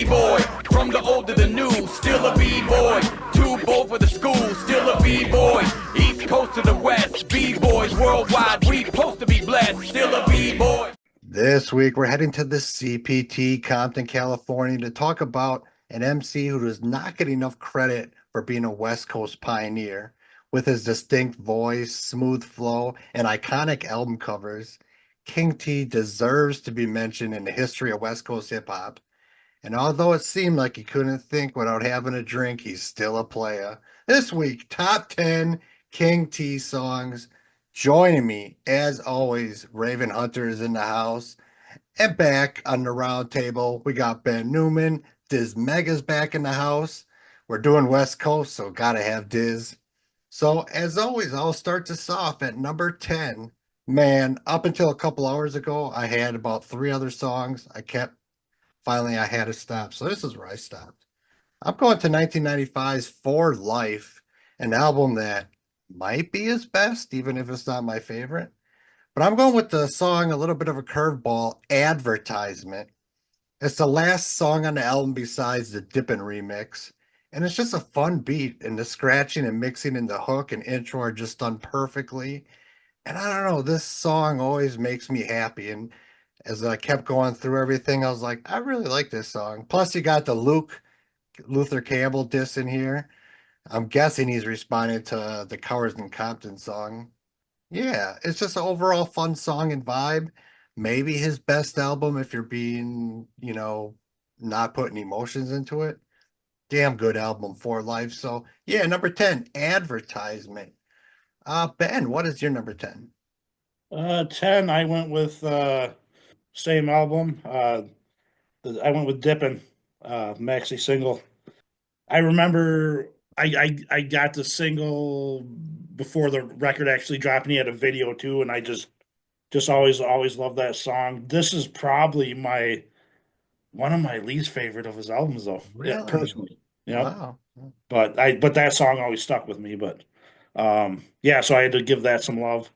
B-boy. From the old to the new, still a B-boy. Too bold for the school, still a B-boy. East Coast to the West, B-boys worldwide. We supposed to be blessed, still a B-boy. This week, we're heading to the CPT, Compton, California, to talk about an MC who does not get enough credit for being a West Coast pioneer. With his distinct voice, smooth flow, and iconic album covers, King T deserves to be mentioned in the history of West Coast hip hop. And although it seemed like he couldn't think without having a drink, he's still a player. This week, top 10 King T songs. Joining me, as always, Raven Hunter is in the house. And back on the round table, we got Ben Neumann. Diz Mega's back in the house. We're doing West Coast, so gotta have Diz. So, as always, I'll start this off at number 10. Man, up until a couple hours ago, I had about 3 other songs. Finally, I had to stop. So, this is where I stopped. I'm going to 1995's For Life, an album that might be his best, even if it's not my favorite. But I'm going with the song, a little bit of a curveball, Advertisement. It's the last song on the album besides the Dippin' remix. And it's just a fun beat, and the scratching and mixing in the hook and intro are just done perfectly. And I don't know, this song always makes me happy. And as I kept going through everything, I was like, I really like this song. Plus, you got the Luther Campbell diss in here. I'm guessing he's responding to the Cowards in Compton song. Yeah, it's just an overall fun song and vibe. Maybe his best album if you're being, not putting emotions into it. Damn good album for life. So yeah, number 10, Advertisement. Ben, what is your number 10? 10, I went with same album. I went with Dippin', maxi single. I remember I got the single before the record actually dropped, and he had a video too, and I just always loved that song. This is probably my one of my least favorite of his albums, though. Yeah, Really? personally. Yep. Wow. But that song always stuck with me. But yeah, so I had to give that some love.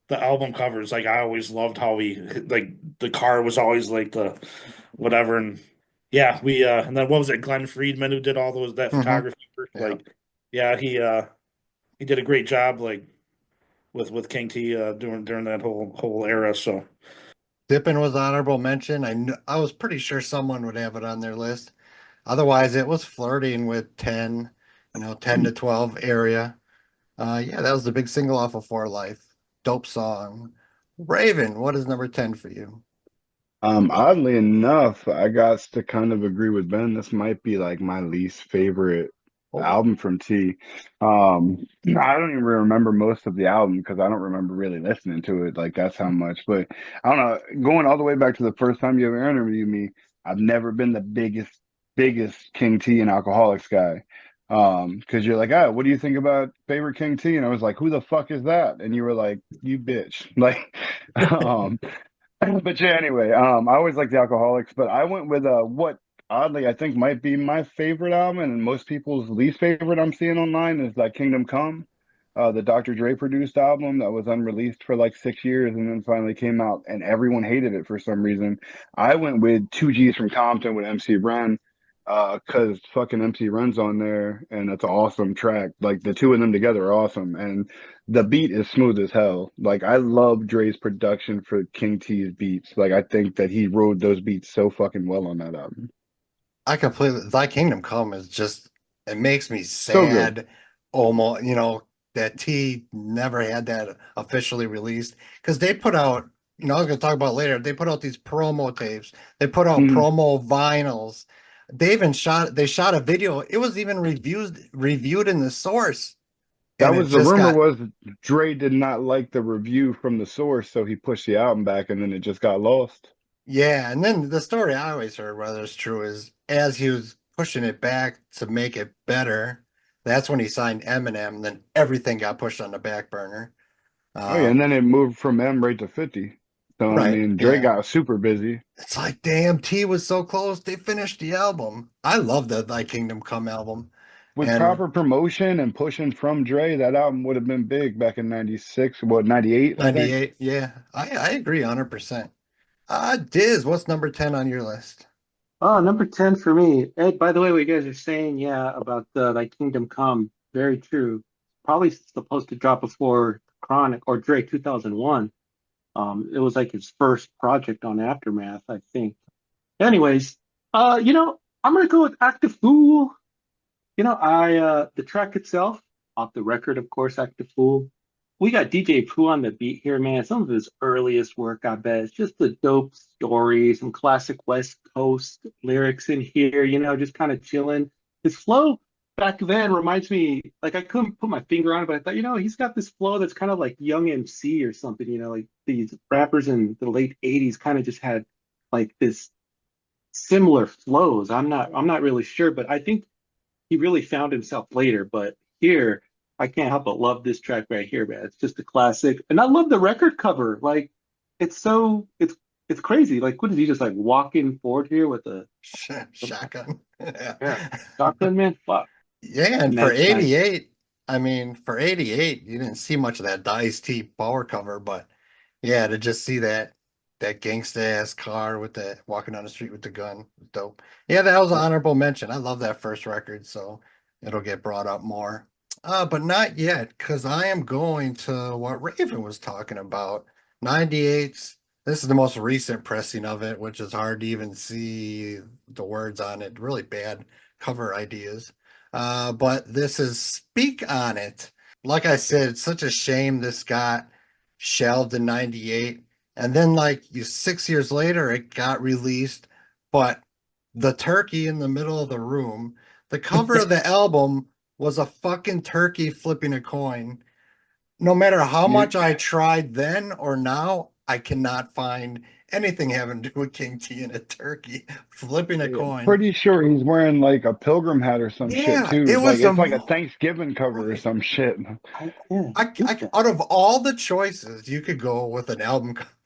The album covers, like I always loved how he like the car was always like the whatever, and yeah, we and then what was it, Glenn Friedman who did all those that Hmm. photography work? Yeah. Like yeah, he did a great job like with King T during that whole era. So Dippin' was honorable mention. I was pretty sure someone would have it on their list. Otherwise, it was flirting with 10, 10 to 12 area. Yeah, that was the big single off of For Life. Dope song. Raven, what is number 10 for you? Oddly enough, I got to kind of agree with Ben. This might be like my least favorite Oh, album from T. I don't even remember most of the album because I don't remember really listening to it. Like that's how much. But I don't know. Going all the way back to the first time you ever interviewed me, I've never been the biggest King T and Alcoholics guy. Because you're like, ah, what do you think about favorite King T? And I was like, who the fuck is that? And you were like, you bitch. Like, um, but yeah, anyway, I always like the Alcoholics, but I went with what oddly I think might be my favorite album, and most people's least favorite I'm seeing online is that Kingdom Come, the Dr. Dre produced album that was unreleased for like 6 years and then finally came out, and everyone hated it for some reason. I went with Two G's from Compton with MC Ren, because fucking MC Ren's on there, and it's an awesome track. Like the two of them together are awesome, and the beat is smooth as hell. Like I love Dre's production for King T's beats. Like I think that he rode those beats so fucking well on that album. I completely, Thy Kingdom Come is just, it makes me So good. sad almost, that T never had that officially released because they put out, I was going to talk about later, they put out these promo tapes, they put out Mhm. promo vinyls. They shot a video. It was even reviewed in the source, That and it was the just rumor got, was Dre did not like the review from the source, so he pushed the album back and then it just got lost. yeah. And then the story I always heard, whether it's true, is as he was pushing it back to make it better, that's when he signed Eminem. And then everything got pushed on the back burner. Oh yeah, Um, and then it moved from M right to 50. So I right. mean Dre Yeah. got super busy. It's like, damn, T was so close. They finished the album. I love the Thy Kingdom Come album. With And proper promotion and pushing from Dre, that album would have been big back in 96, what, 98, I think. 98. Yeah, I agree 100%. Diz, what's number 10 on your list? Oh, number 10 for me. Ed, by the way, what you guys are saying, yeah, about the like Kingdom Come, very true. Probably supposed to drop before Chronic or Dre 2001. It was like his first project on Aftermath, I think. Anyways, I'm gonna go with Active Fool. The track itself, off the record, of course, Active Fool. We got DJ Pooh on the beat here, man. Some of his earliest work, I bet. It's just a dope story, some classic West Coast lyrics in here, just kind of chilling. His flow back then reminds me, like I couldn't put my finger on it, but I thought, he's got this flow that's kind of like Young MC or something, like these rappers in the late 80s kind of just had like this similar flows. I'm not really sure, but I think he really found himself later. But here, I can't help but love this track right here, man. It's just a classic, and I love the record cover. Like, it's crazy. Like, what is he just like walking forward here with a Shotgun. Yeah. yeah shotgun, man? Fuck, Yeah, and for nice, nice. 88, I mean, for 88, you didn't see much of that Ice-T power cover, but yeah, to just see that gangsta ass car with the walking down the street with the gun, was dope. Yeah, that was an honorable mention. I love that first record, so it'll get brought up more. But not yet, because I am going to what Raven was talking about. 98's, this is the most recent pressing of it, which is hard to even see the words on it. Really bad cover ideas. But this is Speak on It. Like I said, it's such a shame this got shelved in 98. And then, like 6 years later, it got released. But the turkey in the middle of the room, the cover of the album was a fucking turkey flipping a coin. No matter how You, much I tried then or now, I cannot find anything having to do with King T and a turkey flipping a coin. pretty sure he's wearing like a pilgrim hat or some shit Yeah, too. it Like was a it's like a Thanksgiving cover or right. some shit. Yeah, get that. Out of all the choices, you could go with an album cover.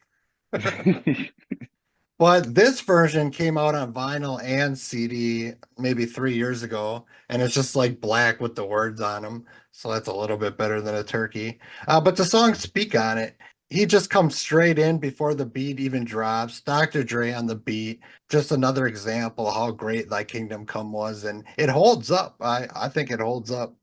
But this version came out on vinyl and CD maybe 3 years ago, and it's just like black with the words on them. So that's a little bit better than a turkey. But the song Speak on It, he just comes straight in before the beat even drops. Dr. Dre on the beat, just another example of how great Thy Kingdom Come was. And it holds up. I think it holds up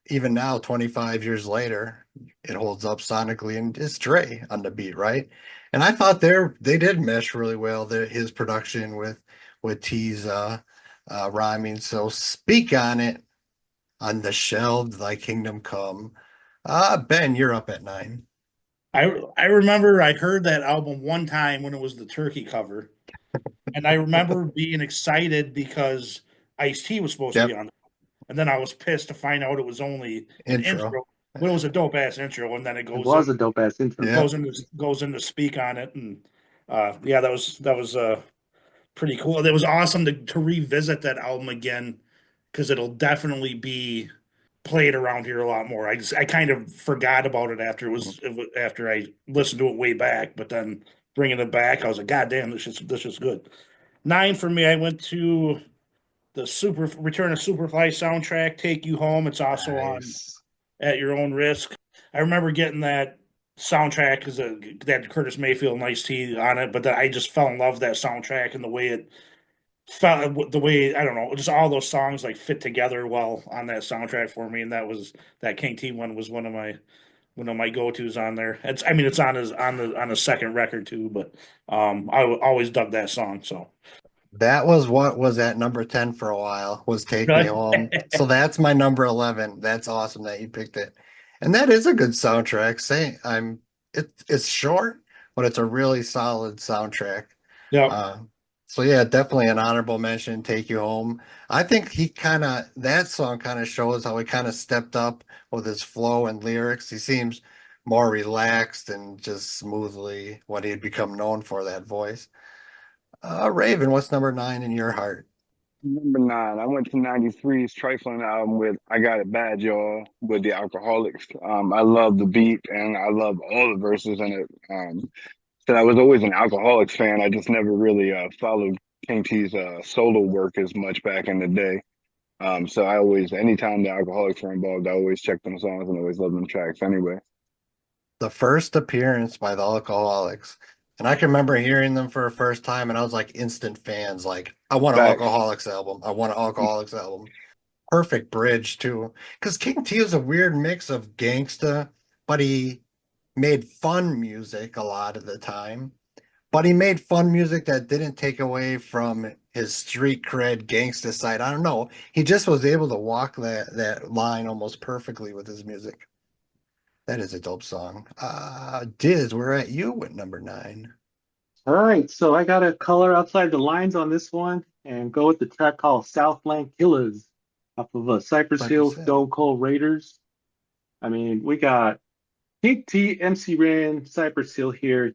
even now, 25 years later, it holds up sonically, and it's Dre on the beat, right? And I thought they did mesh really well, his production with T's rhyming. So Speak on It, on the shelved Thy Kingdom Come. Ben, you're up at 9. I remember I heard that album one time when it was the Turkey cover, and I remember being excited because Ice-T was supposed to be Yep, on it. And then I was pissed to find out it was only an intro. intro. Well, it was a dope ass intro, and then it It goes was a in dope ass intro. Yep. goes in to speak on it, and yeah, that was pretty cool. It was awesome to revisit that album again because it'll definitely be played around here a lot more. I kind of forgot about it after I listened to it way back, but then bringing it back, I was like, God damn, this is good. 9 for me. I went to the Super Return of Superfly soundtrack, Take You Home. It's also on Nice. At Your Own Risk. I remember getting that soundtrack because that Curtis Mayfield and Ice-T on it, but I just fell in love with that soundtrack and the way it felt, the way I don't know, just all those songs like fit together well on that soundtrack for me, and that King T one was one of my go-tos on there. It's on his second record too, but I always dug that song. So That was what was at number 10 for a while, was Take Me really, Home. So that's my number 11. That's awesome that you picked it. And that is a good soundtrack. It's short, but it's a really solid soundtrack. yeah. Uh, so yeah, definitely an honorable mention, Take You Home. I think that song kind of shows how he kind of stepped up with his flow and lyrics. He seems more relaxed and just smoothly what he'd become known for, that voice. Raven, what's number 9 in your heart? Number 9, I went to 93's trifling album with I Got It Bad, y'all, with the Alcoholics. I love the beat and I love all the verses in it. So I was always an Alcoholics fan. I just never really followed King T's solo work as much back in the day. So I always, anytime the Alcoholics were involved, I always checked them songs and always loved them tracks anyway. The first appearance by the Alcoholics. And I can remember hearing them for the first time, and I was like instant fans. Like, I want an Facts. Alcoholics album. I want an Alcoholics album. Perfect bridge too, because King T is a weird mix of gangsta, but he made fun music a lot of the time. But he made fun music that didn't take away from his street cred gangsta side. I don't know. He just was able to walk that line almost perfectly with his music. That is a dope song. Diz, we're at you with number 9. All right, so I got to color outside the lines on this one and go with the track called Southland Killers off of Cypress Hill Cypress Hill. Stone Cold Raiders. I mean, we got Pink T, MC Ren, Cypress Hill here.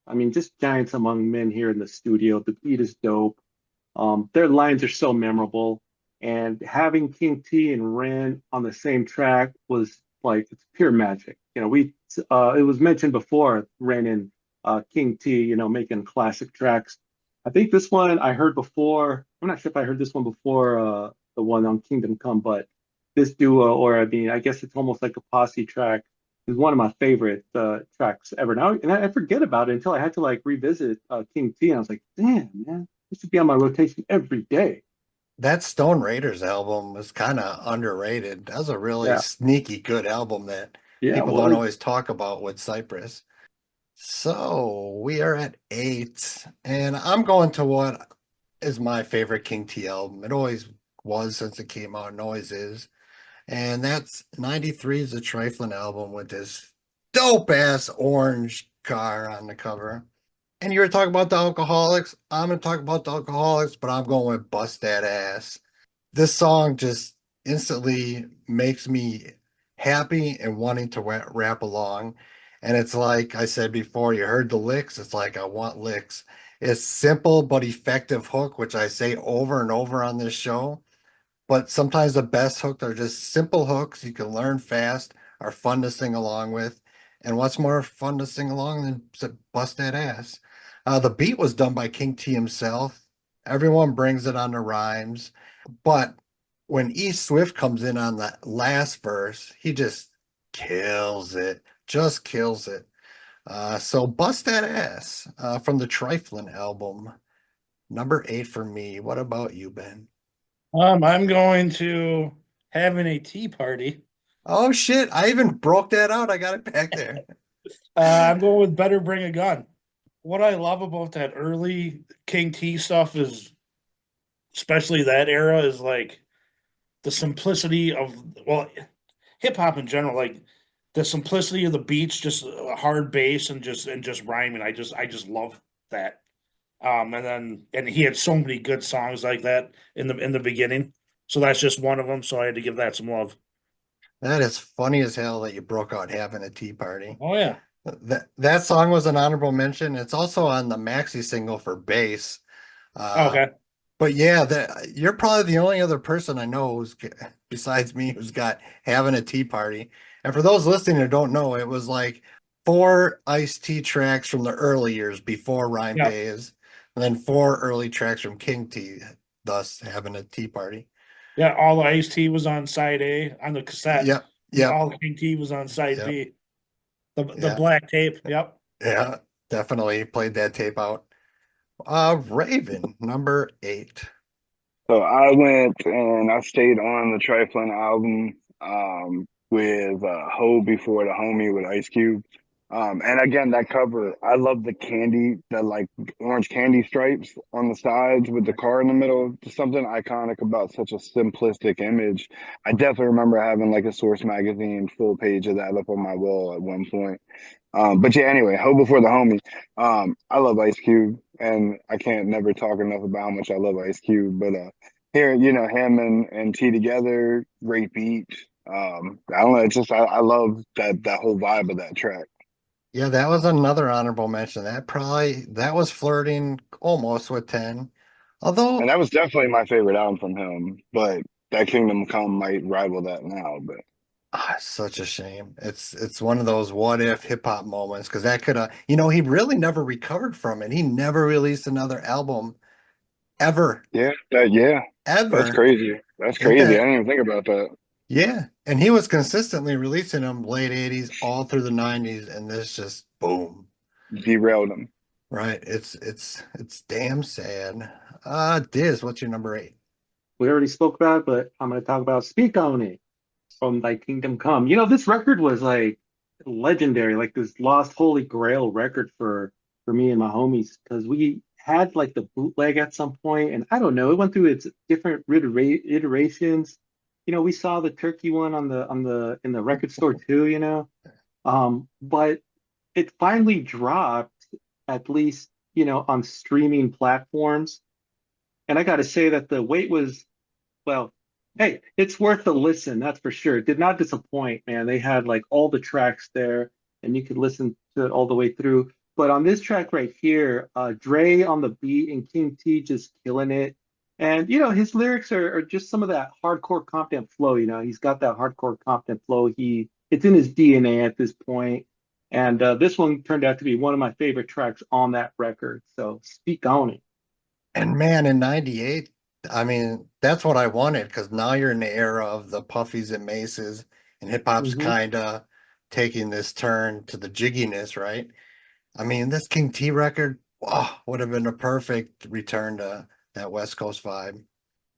I mean, just giants among men here in the studio. The beat is dope. Their lines are so memorable, and having King T and Ren on the same track was like it's pure magic. You know, it was mentioned before Ren and King T, you know, making classic tracks. I think this one I heard before. I'm not sure if I heard this one before the one on Kingdom Come, but this duo, or I mean, I guess it's almost like a posse track, is one of my favorite tracks ever. Now, and I forget about it until I had to like revisit King T, and I was like, damn, man, this should be on my rotation every day. That Stone Raiders album was kind of underrated. That was a really Yeah, sneaky good album that yeah, it people don't was. always talk about with Cypress. So we are at 8, and I'm going to what is my favorite King T album. It always was since it came out, and always is. And that's 93's The Trifling album with this dope ass orange car on the cover. And you were talking about the Alcoholics. I'm gonna talk about the Alcoholics, but I'm going with Bust That Ass. This song just instantly makes me happy and wanting to rap along. And it's like I said before, you heard the licks. It's like I want licks. It's simple but effective hook, which I say over and over on this show. But sometimes the best hooks are just simple hooks you can learn fast, are fun to sing along with. And what's more fun to sing along than Bust That Ass? The beat was done by King T himself. Everyone brings it on the rhymes. But when E Swift comes in on the last verse, he just kills it, just kills it. So Bust That Ass from the Triflin album, number 8 for me. What about you, Ben? I'm going to Having a Tea Party. Oh shit, I even broke that out. I got it back there. I'm going with Better Bring a Gun. What I love about that early King T stuff is, especially that era, is like the simplicity of, well, hip hop in general, like the simplicity of the beats, just a hard bass and just rhyming. I just love that. And he had so many good songs like that in the beginning. So that's just one of them. So I had to give that some love. That is funny as hell that you broke out having a tea party. Oh yeah. That song was an honorable mention. It's also on the maxi single for bass. Uh, Okay. but yeah, you're probably the only other person I know who's besides me who's got having a tea party. And for those listening who don't know, it was like 4 Ice-T tracks from the early years before Rhyme Yeah. Days, and then 4 early tracks from King T, thus having a tea party. Yeah. All the Ice T was on side A on the cassette, Yep, and yep, all the King T was on side yep, B. The yeah, black tape. Yep. yeah. Definitely played that tape out. Raven, number 8. So I went and I stayed on the Trifling album with Ho Before the Homie with Ice Cube. And again, that cover, I love the candy, the like orange candy stripes on the sides with the car in the middle. Just something iconic about such a simplistic image. I definitely remember having like a Source magazine full page of that up on my wall at one point. But yeah, anyway, Ho Before the Homie. I love Ice Cube, and I can't never talk enough about how much I love Ice Cube. But here, you know, him and T together, great beat. I don't know, it's just I love that whole vibe of that track. Yeah, that was another honorable mention. That was flirting almost with 10. And Although that was definitely my favorite album from him. But that Kingdom Come might rival that now. But such a shame. It's one of those what if hip hop moments because that could have, he really never recovered from it. He never released another album ever, yeah, that's ever. crazy. That's Ain't crazy. I that? didn't even think about that. Yeah, and he was consistently releasing them late 80s all through the 90s, and this just boom. Derailed him. Right. It's damn sad. Diz, what's your number 8? We already spoke about it, but I'm going to talk about Speak On It from Thy Kingdom Come. This record was like legendary, like this lost holy grail record for me and my homies because we had like the bootleg at some point, and I don't know, it went through its different iterations. We saw the Turkey one on the in the record store too, but it finally dropped at least, on streaming platforms. And I got to say that the wait was, well, hey, it's worth a listen, that's for sure. It did not disappoint, man. They had like all the tracks there, and you could listen to it all the way through. But on this track right here, Dre on the beat and King T just killing it. And his lyrics are just some of that hardcore Compton flow. He's got that hardcore Compton flow. It's in his DNA at this point. And this one turned out to be one of my favorite tracks on that record. So speak on it. And man, in 98, I mean, that's what I wanted because now you're in the era of the Puffies and Maces, and hip hop's Hmm. kind of taking this turn to the jigginess, right? I mean, this King T record, would have been a perfect return to that West Coast vibe.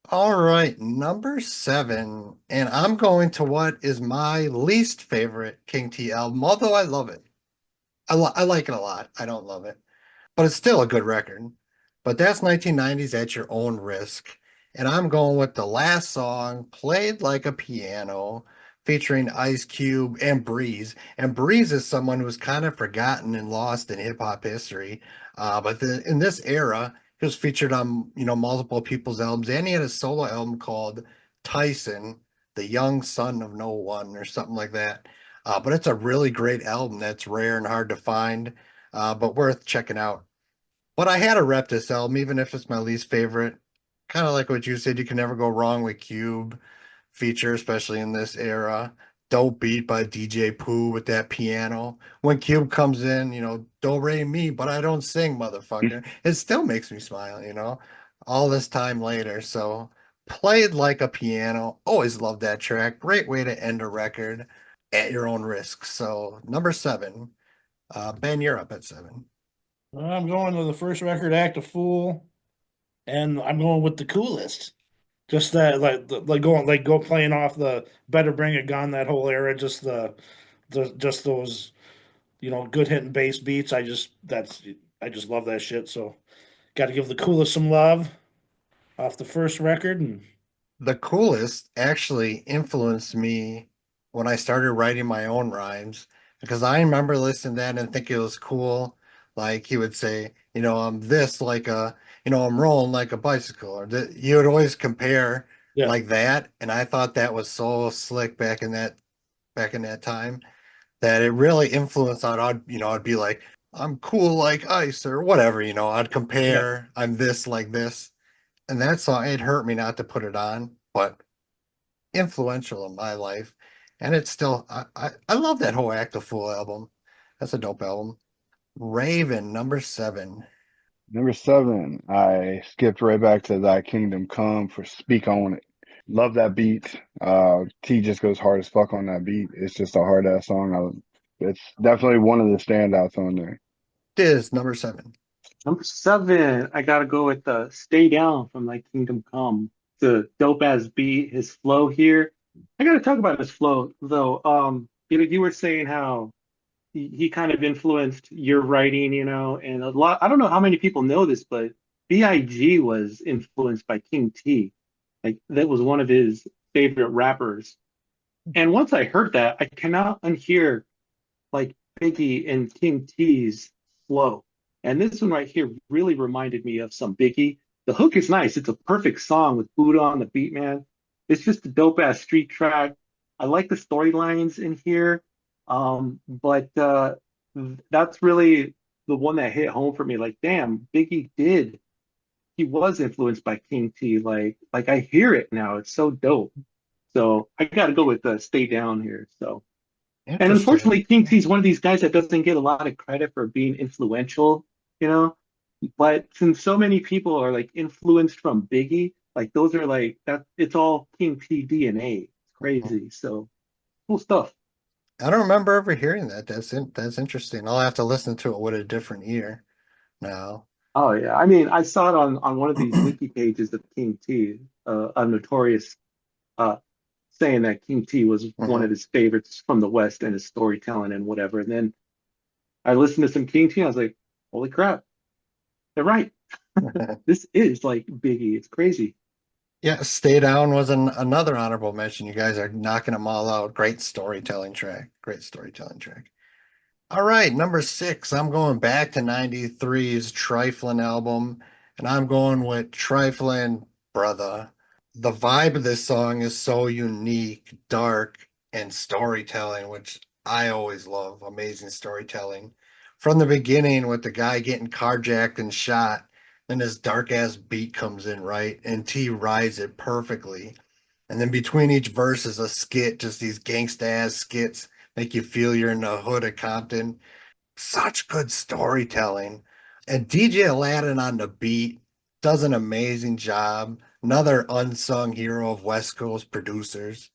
All right, number 7. And I'm going to what is my least favorite King T album, although I love it. I like it a lot. I don't love it, but it's still a good record. But that's 1990s at your own risk. And I'm going with the last song, Played Like a Piano, featuring Ice Cube and Breeze. And Breeze is someone who's kind of forgotten and lost in hip hop history. In this era, he was featured on, multiple people's albums. And he had a solo album called Tyson, The Young Son of No One, or something like that. But it's a really great album that's rare and hard to find, but worth checking out. But I had to rep this album, even if it's my least favorite. Kind of like what you said, you can never go wrong with Cube feature, especially in this era. Dope beat by DJ Pooh with that piano. When Cube comes in, do re mi, but I don't sing, motherfucker. It still makes me smile, all this time later. So played like a piano. Always loved that track. Great way to end a record at your own risk. So number 7, Ben, you're up at 7. I'm going to the first record, Act a Fool, and I'm going with the coolest. Just that, like go playing off the Better Bring a Gun, that whole era. Just those, good hitting bass beats. I just love that shit. So, got to give the coolest some love off the first record, and The coolest actually influenced me when I started writing my own rhymes because I remember listening to that and thinking it was cool. Like he would say, I'm this like I'm rolling like a bicycle, or you would always compare yeah, like that. And I thought that was so slick back in that time that it really influenced on I'd be like, I'm cool like ice or whatever, I'd yeah. compare, I'm this like this. And that song, it hurt me not to put it on, but influential in my life. And it's still, I love that whole Act of Fool album. That's a dope album. Raven, number 7. Number 7, I skipped right back to Thy Kingdom Come for Speak On It. Love that beat. T just goes hard as fuck on that beat. It's just a hard ass song. It's definitely one of the standouts on there. Diz, number 7. Number 7, I gotta go with Stay Down from Like Kingdom Come. The dope ass beat, his flow here. I gotta talk about his flow though. You were saying how he kind of influenced your writing, and a lot. I don't know how many people know this, but B.I.G. was influenced by King T. Like that was one of his favorite rappers. And once I heard that, I cannot unhear like Biggie and King T's flow. And this one right here really reminded me of some Biggie. The hook is nice. It's a perfect song with Buddha on the beat, man. It's just a dope ass street track. I like the storylines in here. But that's really the one that hit home for me. Like, damn, he was influenced by King T. Like I hear it now. It's so dope. So I gotta go with Stay Down here. So and Interesting. unfortunately, King T's one of these guys that doesn't get a lot of credit for being influential, you know. But since so many people are like influenced from Biggie, like those are like that. It's all King T DNA. It's crazy. So cool stuff. I don't remember ever hearing that. That's interesting. I'll have to listen to it with a different ear. No. Oh yeah, I mean, I saw it on one of these wiki pages of King T, a notorious uh saying that King T was one Mhm. of his favorites from the West and his storytelling and whatever. And then I listened to some King T, I was like, holy crap, they're right. This is like Biggie. It's crazy. Yeah, Stay Down was another honorable mention. You guys are knocking them all out. Great storytelling track. Great storytelling track. All right, number six. I'm going back to '93's Triflin' album, and I'm going with Triflin' Brother. The vibe of this song is so unique, dark, and storytelling, which I always love. Amazing storytelling. From the beginning, with the guy getting carjacked and shot, then this dark ass beat comes in, right? And T rides it perfectly. And then between each verse is a skit, just these gangsta ass skits make you feel you're in the hood of Compton. Such good storytelling. And DJ Aladdin on the beat does an amazing job. Another unsung hero of West Coast producers.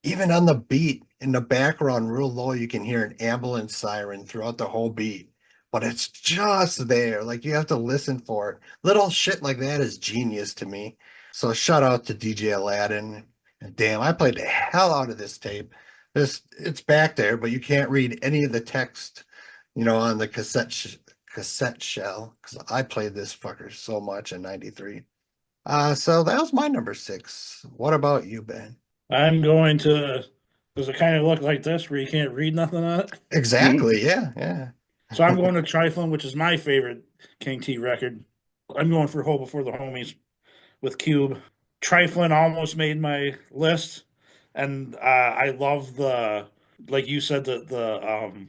Even on the beat, in the background, real low, you can hear an ambulance siren throughout the whole beat. But it's just there. Like you have to listen for it. Little shit like that is genius to me. So shout out to DJ Aladdin. And damn, I played the hell out of this tape. It's back there, but you can't read any of the text, on the cassette shell. Because I played this fucker so much in '93. So that was my number six. What about you, Ben? I'm going to. Does it kind of look like this where you can't read nothing on it? Exactly. Yeah. Yeah. So I'm going to Triflin', which is my favorite King T record. I'm going for Ho Before the Homies with Cube. Triflin' almost made my list, and I love like you said, the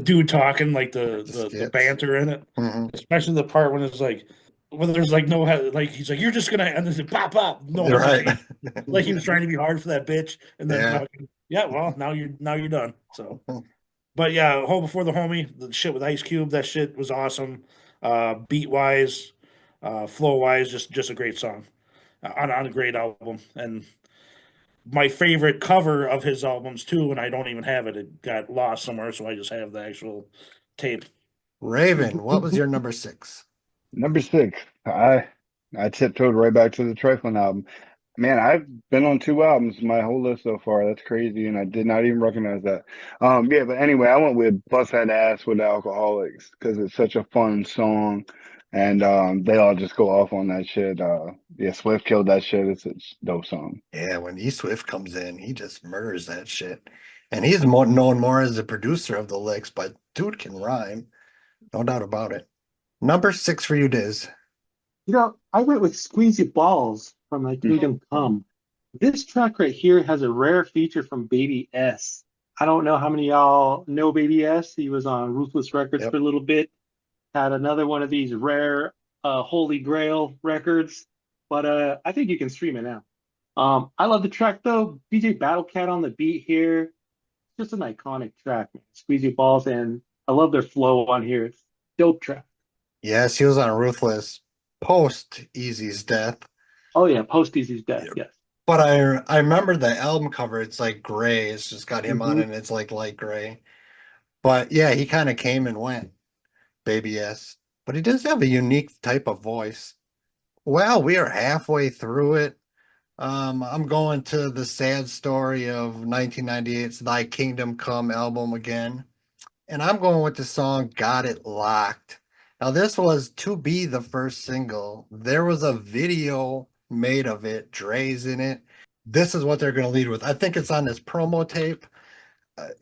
dude talking, like The the skits. banter in it, Hmm. especially the part when it's like when there's like no like he's like you're just gonna and then pop pop no You're right. hesitation, like he was trying to be hard for that bitch, and then Yeah. fucking yeah, well now you're done. So, but yeah, Ho Before the Homie, the shit with Ice Cube, that shit was awesome. Beat wise, flow wise, just a great song on a great album. And my favorite cover of his albums too, and I don't even have it. It got lost somewhere, so I just have the actual tape. Raven, what was your number six? Number six, I tiptoed right back to the Trifling album. Man, I've been on two albums my whole list so far. That's crazy, and I did not even recognize that. Yeah, but anyway, I went with "Bust That Ass" with the Alcoholics because it's such a fun song, and they all just go off on that shit. Yeah, Swift killed that shit. It's a dope song. Yeah, when E Swift comes in, he just murders that shit. And he's more known more as the producer of the licks, but dude can rhyme. No doubt about it. Number six for you, Diz. I went with Squeezy Balls from My Kingdom Come. This track right here has a rare feature from Baby S. I don't know how many of y'all know Baby S. He was on Ruthless Records for Yep. a little bit. Had another one of these rare Holy Grail records, but I think you can stream it now. I love the track though. DJ Battle Cat on the beat here. Just an iconic track, man. Squeezy Balls, and I love their flow on here. It's dope track. Yes, he was on Ruthless post Easy's death. Oh yeah, post Easy's death. Yep. Yes. But I remember the album cover, it's like gray. It's just got him on Hmm. it and it's like light gray. But yeah, he kind of came and went, Baby S. But he does have a unique type of voice. Well, we are halfway through it. I'm going to the sad story of 1998's Thy Kingdom Come album again. And I'm going with the song Got It Locked. Now, this was to be the first single. There was a video made of it, Dre's in it. This is what they're going to lead with. I think it's on this promo tape.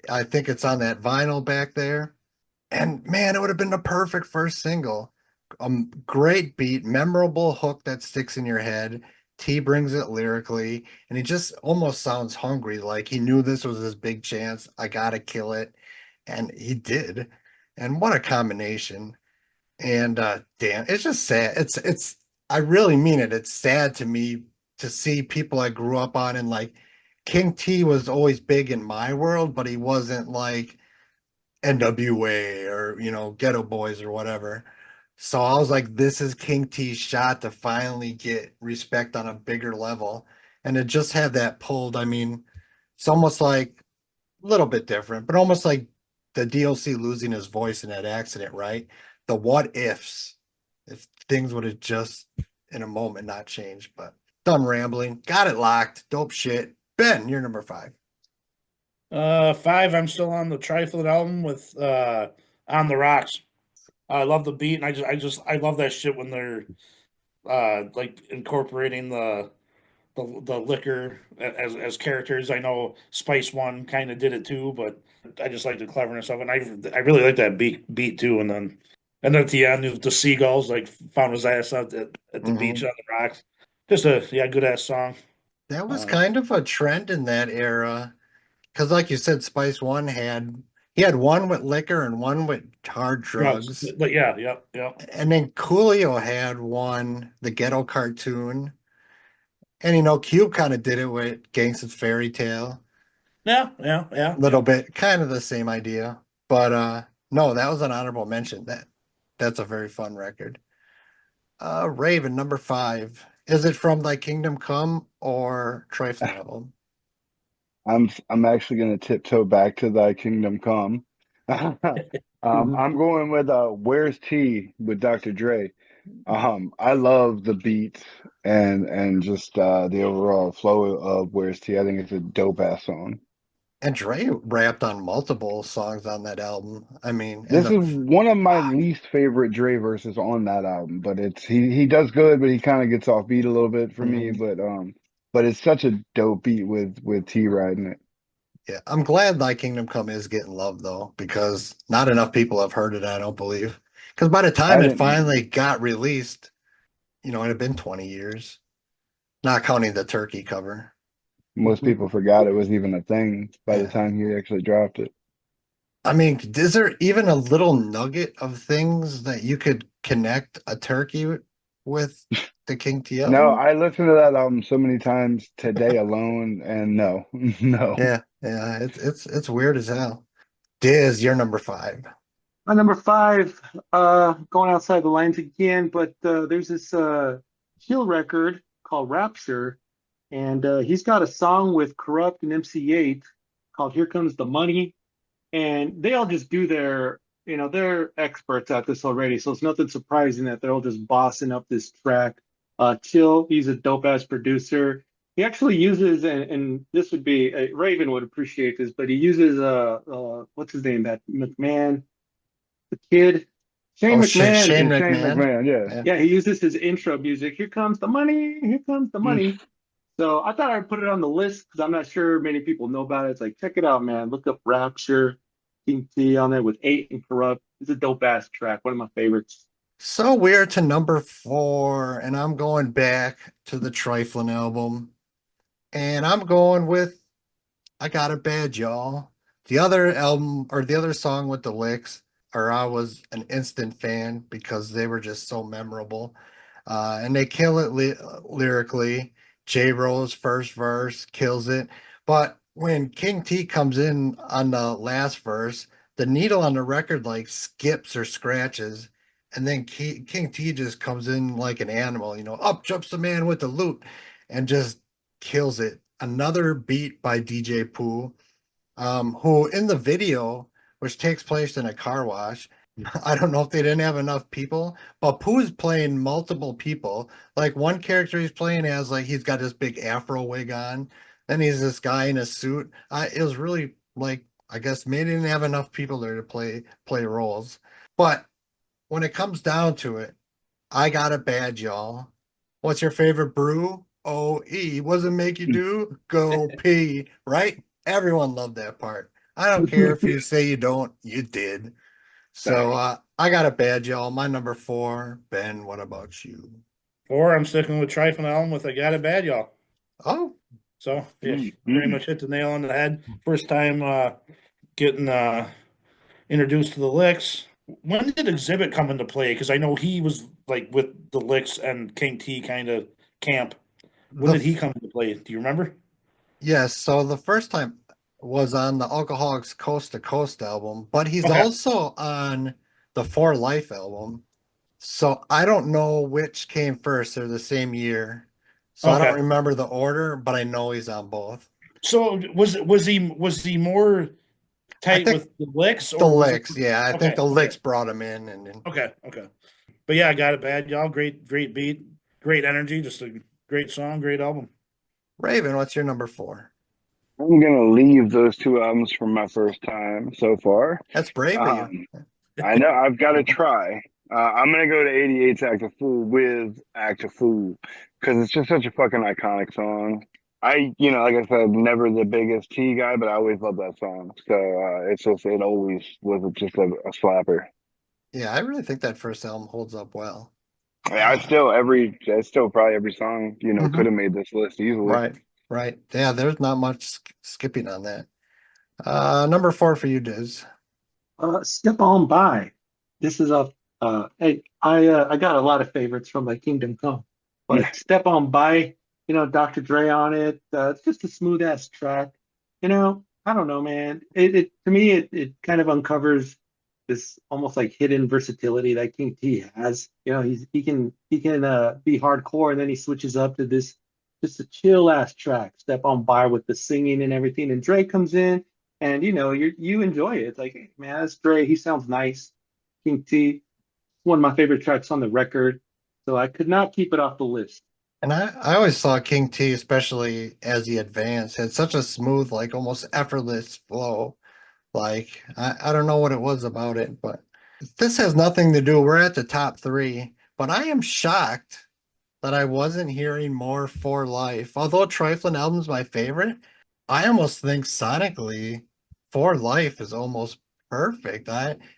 I think it's on that vinyl back there. And man, it would have been the perfect first single. Great beat, memorable hook that sticks in your head. T brings it lyrically, and he just almost sounds hungry, like he knew this was his big chance. I gotta kill it, and he did. And what a combination! And damn, it's just sad. It's. I really mean it. It's sad to me to see people I grew up on, and like King T was always big in my world, but he wasn't like NWA or Ghetto Boys or whatever. So I was like, this is King T's shot to finally get respect on a bigger level. And to just have that pulled, I mean, it's almost like a little bit different, but almost like the DLC losing his voice in that accident, right? The what ifs. if things would have just in a moment not changed. But done rambling. Got it locked. Dope shit. Ben, you're number 5. 5, I'm still on the Trifling album with On the Rocks. I love the beat, and I love that shit when they're like incorporating the liquor as characters. I know Spice One kind of did it too, but I just like the cleverness of it. And I really like that beat too. And then at the end, the seagulls like found his ass out at the beach on the rocks. Just a good ass song. That was kind of a trend in that era. Because like you said, Spice One he had one with liquor and one with hard drugs. But yeah, yeah. And then Coolio had one, the ghetto cartoon. And Cube kind of did it with Gangsta's Fairy Tale. Yeah. A little bit, kind of the same idea. But no, that was an honorable mention. That's a very fun record. Raven, number 5. Is it from Thy Kingdom Come or Trifling album? I'm actually gonna tiptoe back to Thy Kingdom Come. I'm going with Where's T with Dr. Dre. I love the beats and just the overall flow of Where's T. I think it's a dope ass song. And Dre rapped on multiple songs on that album. I mean, This is one of my least favorite Dre verses on that album, but he does good, but he kind of gets off beat a little bit for me. But it's such a dope beat with T riding it. Yeah, I'm glad Thy Kingdom Come is getting love though, because not enough people have heard it, I don't believe. Because by the time it finally got released, it had been 20 years, not counting the Turkey cover. Most people forgot it was even a thing by the time he actually dropped it. I mean, is there even a little nugget of things that you could connect a Turkey with the King T album? No, I listened to that album so many times today alone, and no. Yeah, it's weird as hell. Diz, you're number 5. My number 5, going outside the lines again, but there's this Chill record called Rapture, and he's got a song with Corrupt and MC8 called Here Comes the Money, and they all just do they're experts at this already, so it's nothing surprising that they're all just bossing up this track. Chill, he's a dope-ass producer. He actually uses, and this would be, Raven would appreciate this, but he uses, what's his name, that McMahon, the kid, Shane McMahon. Shane McMahon, yeah. Yeah, he uses his intro music. Here comes the money. Here comes the money. So I thought I'd put it on the list because I'm not sure many people know about it. It's like, check it out, man. Look up Rapture, King T on there with 8 and Corrupt. It's a dope ass track. One of my favorites. So we're to number 4, and I'm going back to the Trifling album. And I'm going with I Got It Bad, Y'all. The other album or the other song with the licks, or I was an instant fan because they were just so memorable. And they kill it lyrically. J Rose first verse kills it. But when King T comes in on the last verse, the needle on the record like skips or scratches. And then King T just comes in like an animal, up jumps the man with the loot and just kills it. Another beat by DJ Pooh, who in the video, which takes place in a car wash, I don't know if they didn't have enough people, but Pooh's playing multiple people. Like one character he's playing as, like he's got this big afro wig on. Then he's this guy in a suit. It was really like, I guess maybe they didn't have enough people there to play roles. But when it comes down to it, I Got It Bad, Y'all. What's your favorite brew? OE. What does it make you do? Go pee. Right? Everyone loved that part. I don't care if you say you don't, you did. So I Got It Bad, Y'all. My number 4. Ben, what about you? 4, I'm sticking with Trifling album with I Got It Bad, Y'all. Oh. So yeah, pretty much hit the nail on the head. First time getting introduced to the licks. When did Exhibit come into play? Because I know he was like with the licks and King T kind of camp. When did he come into play? Do you remember? Yes. So the first time was on the Alkaholiks Coast to Coast album, but he's also on the For Life album. So I don't know which came first. They're the same year. So I don't remember the order, but I know he's on both. So was he more tight think with the licks, the or was it? licks, yeah, I think Okay, the okay, licks brought him in, and okay, okay. But yeah, I got it bad, y'all. Great beat, great energy, just a great song, great album. Raven, what's your number 4? I'm gonna leave those two albums from my first time so far. That's brave of you. Um, I know I've got to try. I'm gonna go to '88's "Act a Fool" with "Act a Fool" because it's just such a fucking iconic song. Like I said, never the biggest T guy, but I always loved that song. So it always was just a slapper. Yeah, I really think that first album holds up well. I mean, I still probably every song could Mhm. have made this list easily. Right, right. Yeah, there's not much skipping on that. Number 4 for you, Diz. Step on by. This is a hey, I got a lot of favorites from like Kingdom Come, but Step on by, Dr. Dre on it. It's just a smooth ass track. I don't know, man. It to me it kind of uncovers this almost like hidden versatility that King T has. He can be hardcore and then he switches up to this just a chill ass track. Step on by with the singing and everything, and Dre comes in and you enjoy it. It's like, hey, man, that's Dre. He sounds nice. King T, one of my favorite tracks on the record. So I could not keep it off the list. And I always saw King T, especially as he advanced, had such a smooth, like almost effortless flow. Like I don't know what it was about it, but this has nothing to do. We're at the top 3, but I am shocked that I wasn't hearing more For Life. Although Trifling album's my favorite, I almost think sonically For Life is almost perfect.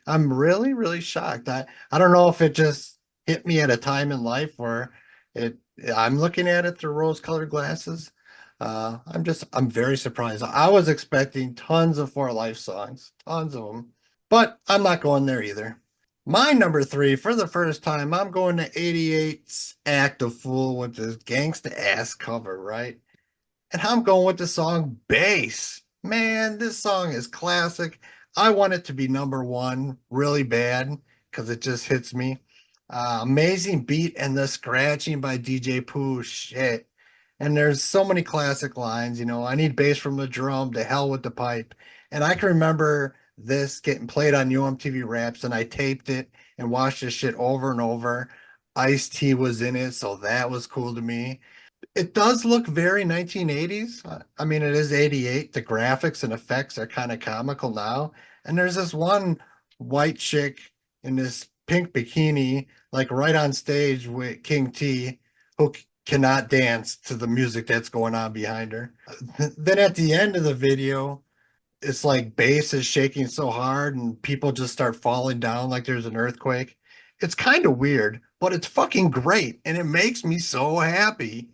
I'm really, really shocked. I don't know if it just hit me at a time in life where it I'm looking at it through rose-colored glasses. I'm very surprised. I was expecting tons of For Life songs, tons of them, but I'm not going there either. My number 3, for the first time, I'm going to '88's Act of Fool with this gangsta ass cover, right? And I'm going with the song Bass. Man, this song is classic. I want it to be number 1 really bad because it just hits me. Amazing beat and the scratching by DJ Pooh. Shit. And there's so many classic lines, I need bass from the drum, to hell with the pipe. And I can remember this getting played on UMTV Raps, and I taped it and watched this shit over and over. Ice-T was in it, so that was cool to me. It does look very 1980s. I mean, it is '88. The graphics and effects are kind of comical now. And there's this one white chick in this pink bikini, like right on stage with King T, who cannot dance to the music that's going on behind her. Then at the end of the video, it's like bass is shaking so hard and people just start falling down like there's an earthquake. It's kind of weird, but it's fucking great. And it makes me so happy.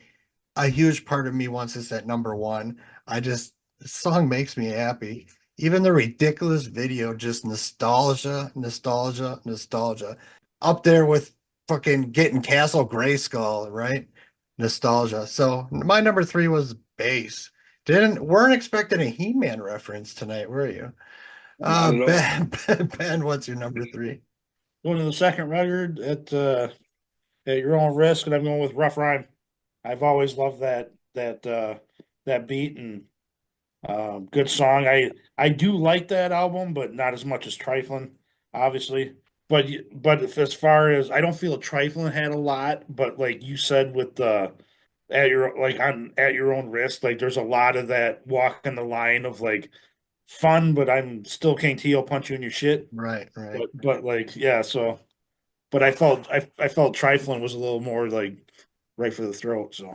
A huge part of me wants this at number 1. The song makes me happy. Even the ridiculous video, just nostalgia, nostalgia, nostalgia. Up there with fucking getting Castle Grayskull, right? Nostalgia. So my number 3 was bass. Weren't expecting a He-Man reference tonight, were you? Not at all. Ben, what's your number 3? Going to the second record at your own risk, and I'm going with Rough Rhyme. I've always loved that beat and good song. I do like that album, but not as much as Trifling, obviously. But if, as far as, I don't feel Trifling had a lot, but like you said with the at your own risk, like there's a lot of that walking the line of like fun, but I'm still King T, will punch you in your shit. Right, right. But like yeah, so but I felt Trifling was a little more like right for the throat. So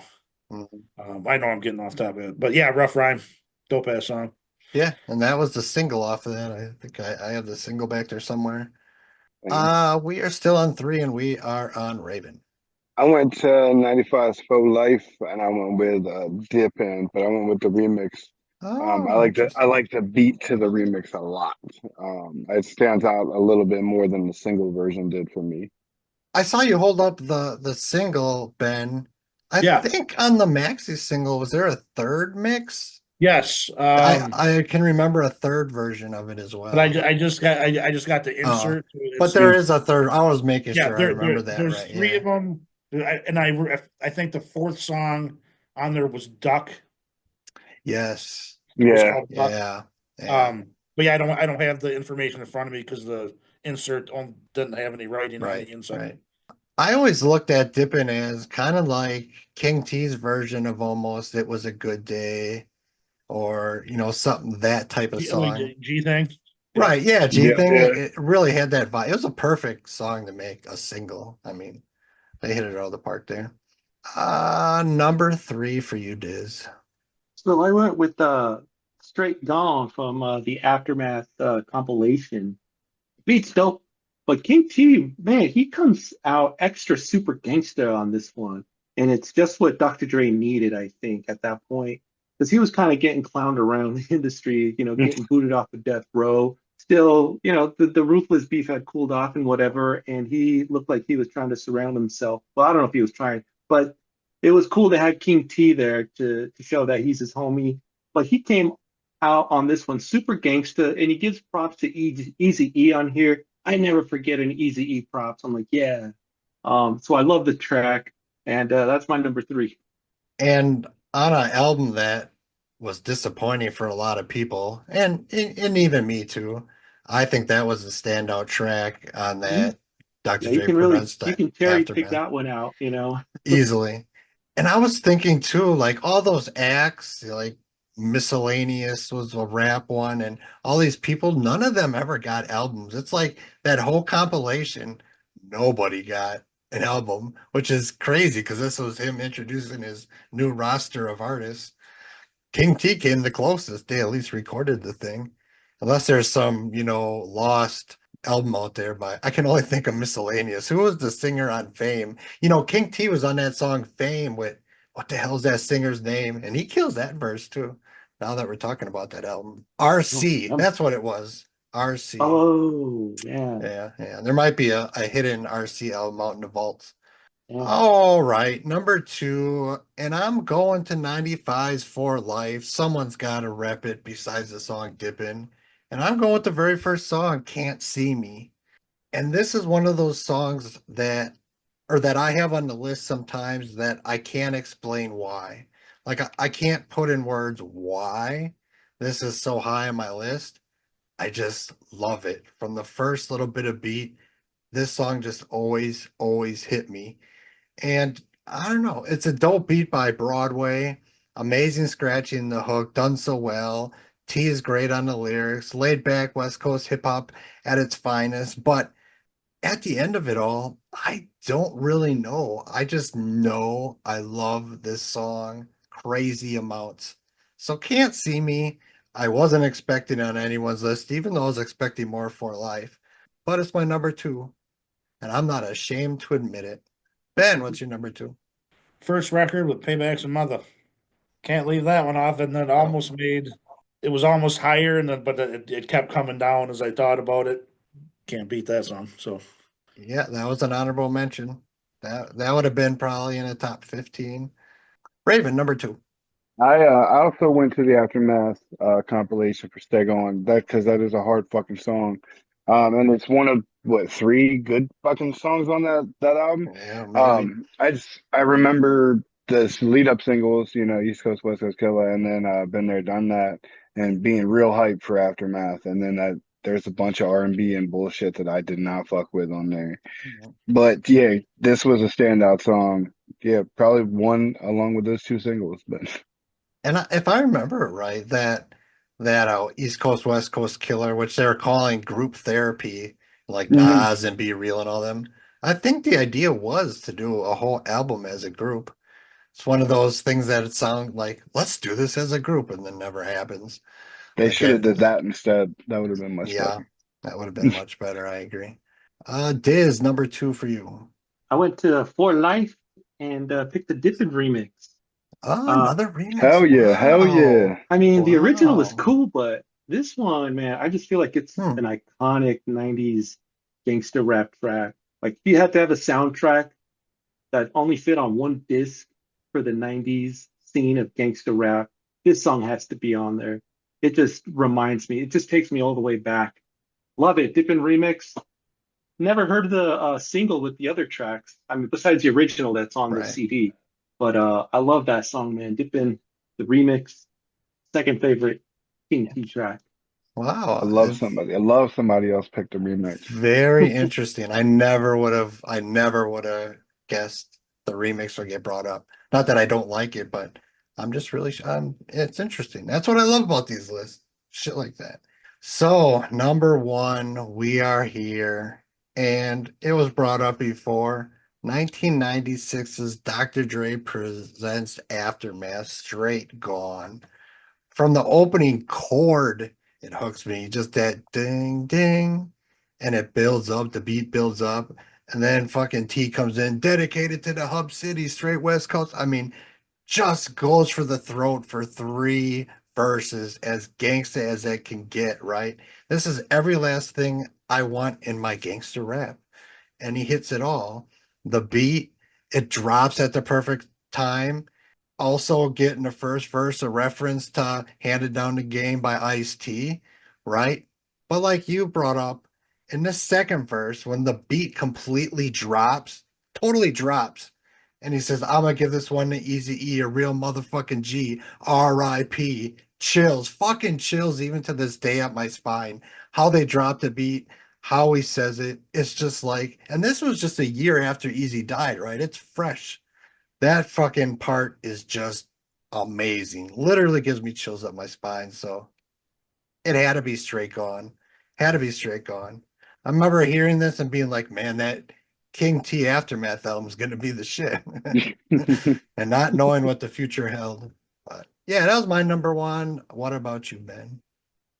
Mhm. I know I'm getting off topic, but yeah, Rough Rhyme, dope ass song. Yeah, and that was the single off of that. I think I have the single back there somewhere. And We are still on 3 and we are on Raven. I went to '95's "Faux Life" and I went with "Dippin'," but I went with the remix. Oh, I interesting. like the beat to the remix a lot. It stands out a little bit more than the single version did for me. I saw you hold up the single, Ben. I Yeah, think on the maxi single, was there a third mix? yes. I can remember a third version of it as But well. I just got the Oh, insert. but It's there is a third. I was making yeah. sure I remember that There's right. three Yeah. of them, I think the fourth song on there was Duck. Yes. Was Yeah, called Duck. Yeah. Yeah. Um, But yeah, I don't have the information in front of me because the insert didn't have any writing on Right, the inside. right. I always looked at Dippin' as kind of like King T's version of almost It Was a Good Day, or something, that type of song. G thing. Yeah. Right, yeah, G Yeah, thing. yeah. It really had that vibe. It was a perfect song to make a single. I mean, they hit it out of the park there. Number 3 for you, Diz. So I went with Straight Gone from the Aftermath compilation. Beats dope, but King T, man, he comes out extra super gangster on this one, and it's just what Dr. Dre needed, I think, at that point, because he was kind of getting clowned around the industry, getting booted off of death row. Still, the ruthless beef had cooled off and whatever, and he looked like he was trying to surround himself. Well, I don't know if he was trying, but it was cool to have King T there to show that he's his homie. But he came out on this one, super gangsta, and he gives props to Easy E on here. I never forget an Easy E props. I'm like, yeah. So I love the track, and that's my number 3. And on an album that was disappointing for a lot of people, and even me too, I think that was a standout track on Mhm. that Dr. Yeah, you Dre can really Presents you can cherry pick Aftermath. that one out. Easily. And I was thinking too, like all those acts, like Miscellaneous was a rap one, and all these people, none of them ever got albums. It's like that whole compilation, nobody got an album, which is crazy because this was him introducing his new roster of artists. King T came the closest. They at least recorded the thing. Unless there's some, lost album out there, but I can only think of Miscellaneous. Who was the singer on Fame? King T was on that song Fame with what the hell's that singer's name? And he kills that verse too. Now that we're talking about that album. Oh, RC, yum. that's what it was. RC. Oh, yeah, Yeah, yeah. There might be a hidden RC album out in the vaults. yeah. All right, number 2, and I'm going to 95's For Life. Someone's got to rep it besides the song Dippin'. And I'm going with the very first song, Can't See Me. And this is one of those songs that I have on the list sometimes that I can't explain why. Like I can't put in words why this is so high on my list. I just love it. From the first little bit of beat, this song just always hit me. And I don't know, it's a dope beat by Broadway. Amazing scratching in the hook, done so well. T is great on the lyrics, laid back West Coast hip hop at its finest. But at the end of it all, I don't really know. I just know I love this song crazy amounts. So Can't See Me, I wasn't expecting on anyone's list, even though I was expecting more for life. But it's my number 2, and I'm not ashamed to admit it. Ben, what's your number 2? First record with Payback's and Mother. Can't leave that one off, and Oh, it was almost higher, but it kept coming down as I thought about it. Can't beat that song. So yeah, that was an honorable mention. That would have been probably in the top 15. Raven, number 2. I also went to the Aftermath compilation for Stay Going, that because that is a hard fucking song. And it's one of what, 3 good fucking songs on that album. Yeah, maybe. I remember this lead up singles, East Coast, West Coast Killer, and then Been There, Done That, and being real hyped for Aftermath. And then there's a bunch of R&B and bullshit that I did not fuck with on there. But yeah, this was a standout song. Yeah, probably one along with those 2 singles, but. And if I remember it right, that East Coast West Coast Killer, which they're calling group therapy, like Mhm. Nas and Be Real and all them. I think the idea was to do a whole album as a group. It's one of those things that it sounds like, let's do this as a group, and then never happens. They Like should have did that. that instead. That would have been much Yeah, better. that would have been much better. I agree. Diz, number 2 for you. I went to For Life and picked the Dippin' remix. Oh, Uh, another remix. Hell yeah, hell Wow. yeah. I mean, the original was Wow. cool, but this one, man, I just feel like it's Hmm. an iconic 90s gangster rap track. Like, you had to have a soundtrack that only fit on one disc for the 90s scene of gangster rap. This song has to be on there. It just reminds me, it just takes me all the way back. Love it. Dippin' remix. Never heard the single with the other tracks. I mean, besides the original that's on the Right. CD. But I love that song, man. Dippin', the remix, second favorite King T track. Wow. I love somebody else picked the remix. Very interesting. I never would have guessed the remix would get brought up. Not that I don't like it, but I'm just really, it's interesting. That's what I love about these lists. Shit like that. So, number one, we are here, and it was brought up before. 1996's Dr. Dre presents Aftermath, Straight Gone. From the opening chord, it hooks me. Just that ding ding, and it builds up. The beat builds up, and then fucking T comes in, dedicated to the hub city, straight West Coast. I mean, just goes for the throat for three verses, as gangsta as that can get. Right? This is every last thing I want in my gangster rap, and he hits it all. The beat, it drops at the perfect time. Also get in the first verse a reference to Handed Down the Game by Ice-T, right? But like you brought up, in the second verse, when the beat completely drops, totally drops, and he says, I'm gonna give this one to Easy E, a real motherfucking G, R.I.P. Chills, fucking chills even to this day up my spine. How they drop the beat, how he says it, it's just like, and this was just a year after Easy died, right? It's fresh. That fucking part is just amazing. Literally gives me chills up my spine. So it had to be straight gone. Had to be straight gone. I remember hearing this and being like, man, that King T Aftermath album is going to be the shit. And not knowing what the future held. But yeah, that was my number one. What about you, Ben?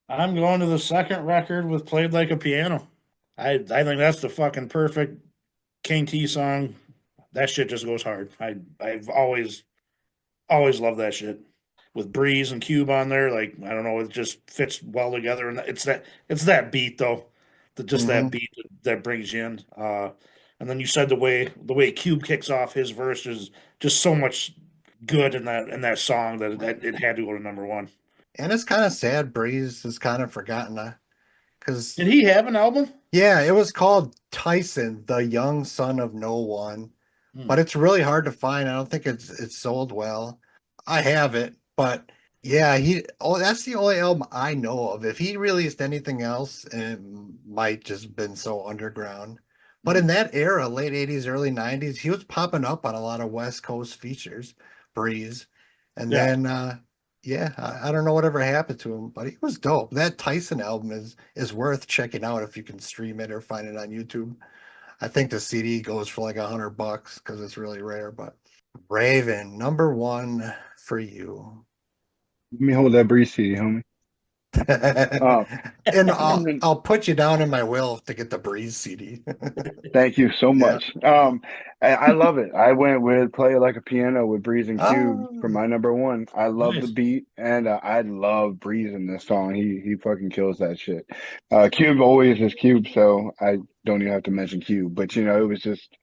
I'm going to the second record with Played Like a Piano. I think that's the fucking perfect King T song. That shit just goes hard. I've always loved that shit. With Breeze and Cube on there, like I don't know, it just fits well together. And it's that beat though, just that Mm-hmm. beat that brings you in. And then you said the way Cube kicks off his verse is just so much good in that song that it had to go to number one. And it's kind of sad Breeze is kind of forgotten because Did he have an album? yeah, it was called Tyson, the young son of no one, Hmm. but it's really hard to find. I don't think it's sold well. I have it, but yeah, that's the only album I know of. If he released anything else, it might just been so underground. But Hmm. in that era, late 80s, early 90s, he was popping up on a lot of West Coast features, Breeze. And Yeah. then yeah, I don't know whatever happened to him, but he was dope. That Tyson album is worth checking out if you can stream it or find it on YouTube. I think the CD goes for like $100 because it's really rare. But Raven, number one for you. Let me hold that Breeze CD, homie. Oh, And I'll put you down in my will to get the Breeze CD. thank you so Yeah. much. I love it. I went with Play It Like a Piano with Breeze and Cube for Oh, my number one. I love the Nice. beat, and I love Breeze in this song. He fucking kills that shit. Cube always is Cube, so I don't even have to mention Cube. But you know, it was just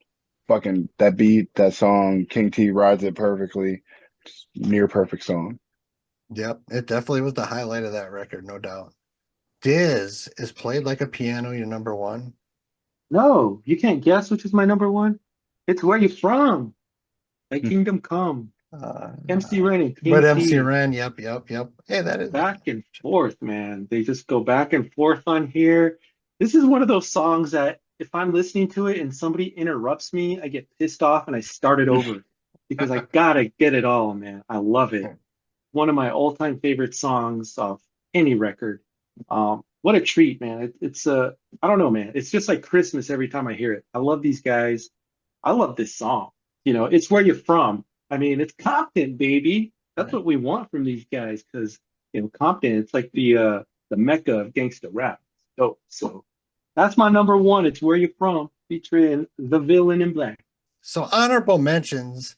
fucking that beat, that song. King T rides it perfectly. Just near perfect song. yep. It definitely was the highlight of that record, no doubt. Diz is Played Like a Piano your number one. No, you can't guess which is my number one. It's Where You From by Kingdom Come. Uh, MC Ren and but King MC T. Ren, yep, yep, yep. Hey, that is Back and forth, man. They just go back and forth on here. This is one of those songs that if I'm listening to it and somebody interrupts me, I get pissed off and I start it over because I gotta get it all, man. I love it. One of my all-time favorite songs of any record. What a treat, man. It's I don't know, man. It's just like Christmas every time I hear it. I love these guys. I love this song. It's Where You're From. I mean, it's Compton, baby. That's what we want from these guys because Compton, it's like the mecca of gangsta rap. Dope. So that's my number one. It's Where You're From, featuring the villain in black. so honorable mentions.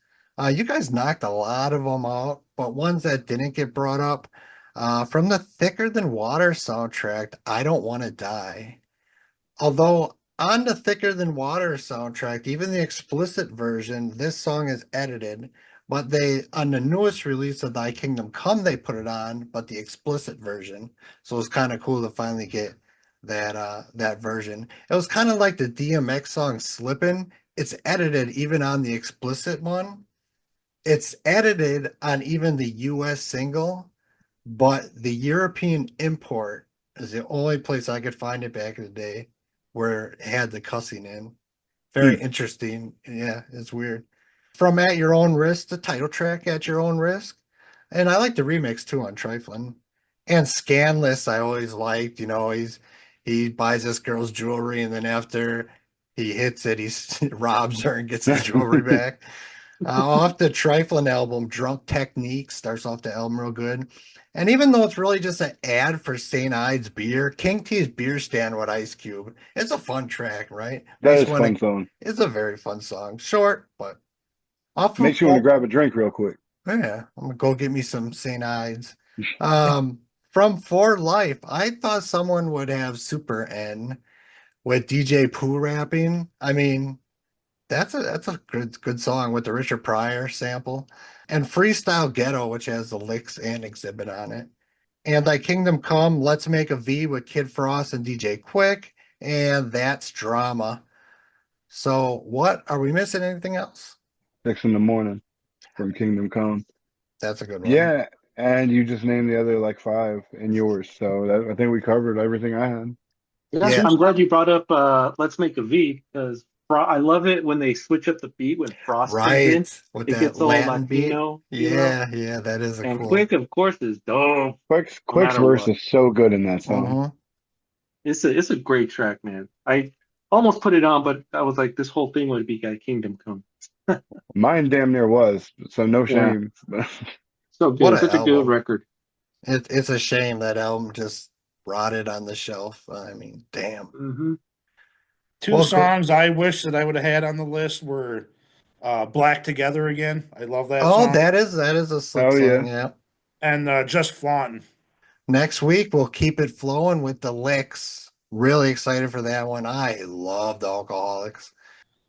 You guys knocked a lot of them out, but ones that didn't get brought up. From the Thicker Than Water soundtrack, I Don't Want to Die. Although on the Thicker Than Water soundtrack, even the explicit version, this song is edited, but they on the newest release of Thy Kingdom Come, they put it on, but the explicit version. So it's kind of cool to finally get that version. It was kind of like the DMX song Slippin'. It's edited even on the explicit one. It's edited on even the US single, but the European import is the only place I could find it back in the day where it had the cussing in. Very interesting. Yeah, it's weird. From At Your Own Risk, the title track, At Your Own Risk. And I like the remix too on Triflin'. And Scanless, I always liked. He buys this girl's jewelry, and then after he hits it, he robs her and gets the jewelry back. Off the Triflin' album, Drunk Technique starts off the album real good. And even though it's really just an ad for St. Ides beer, King T's Beer Stand with Ice Cube, it's a fun track, right? That is a fun song. It's a very fun song. Short, but off Makes you want to grab a drink real quick. Yeah, I'm gonna go get me some St. Ides. From For Life, I thought someone would have Super N with DJ Pooh rapping. I mean, that's a good song with the Richard Pryor sample. And Freestyle Ghetto, which has the licks and exhibit on it. And Thy Kingdom Come, Let's Make a V with Kid Frost and DJ Quick. And That's Drama. So what, are we missing anything else? 6 in the Morning from Kingdom Come. That's a good one. Yeah, and you just named the other like 5 in yours. So I think we covered everything I had. Yeah. I'm glad you brought up Let's Make a V, because I love it when they switch up the beat when Frost comes in. With it that gets all Latin Latino. Yeah, that is and cool. Quick, of course, is dope. Quick's verse is so good in that song. Uh-huh. It's a great track, man. I almost put it on, but I was like, this whole thing would be got Kingdom Come. Mine damn near was, so no shame. So good, such a good record. It's a shame that album just rotted on the shelf. I mean, damn. Mm-hmm. Two songs I wish that I would have had on the list were Black Together Again. I love that song. That is a song, yeah. And Just Flauntin'. Next week, we'll keep it flowing with the licks. Really excited for that one. I love the Alkaholiks.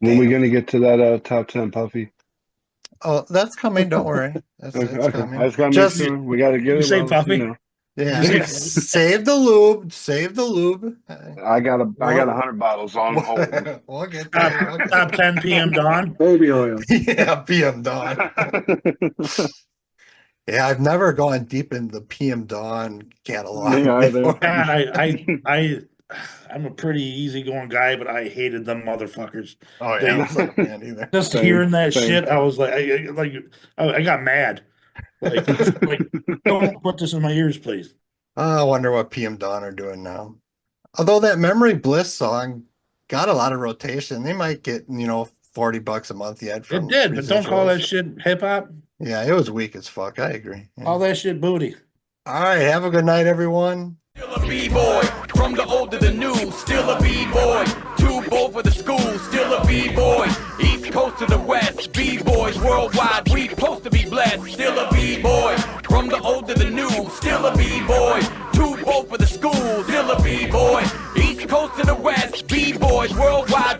When we going to get to that top 10, Puffy? Oh, that's coming. Don't worry. That's coming. I just got to make sure. We got to get it. Say Puffy? Yeah, save the lube. Save the lube. I got 100 bottles on hold. We'll get there. Top 10 PM Dawn. Baby oil. Yeah, PM Dawn. Yeah, I've never gone deep in the PM Dawn catalog. I'm a pretty easygoing guy, but I hated them motherfuckers. Oh yeah, just hearing that shit, I was like, I got mad. Like, don't put this in my ears, please. I wonder what PM Dawn are doing now. Although that Memory Bliss song got a lot of rotation, they might get $40 a month yet. It did, but don't call that shit hip hop. Yeah, it was weak as fuck. I agree. Yeah. All that shit booty. All right, have a good night, everyone. Still a B-boy, from the old to the new, still a B-boy. Too bold for the school, still a B-boy. East Coast to the West, B-boys worldwide, we supposed to be blessed. Still a B-boy, from the old to the new, still a B-boy. Too bold for the school, still a B-boy. East Coast to the West, B-boys worldwide.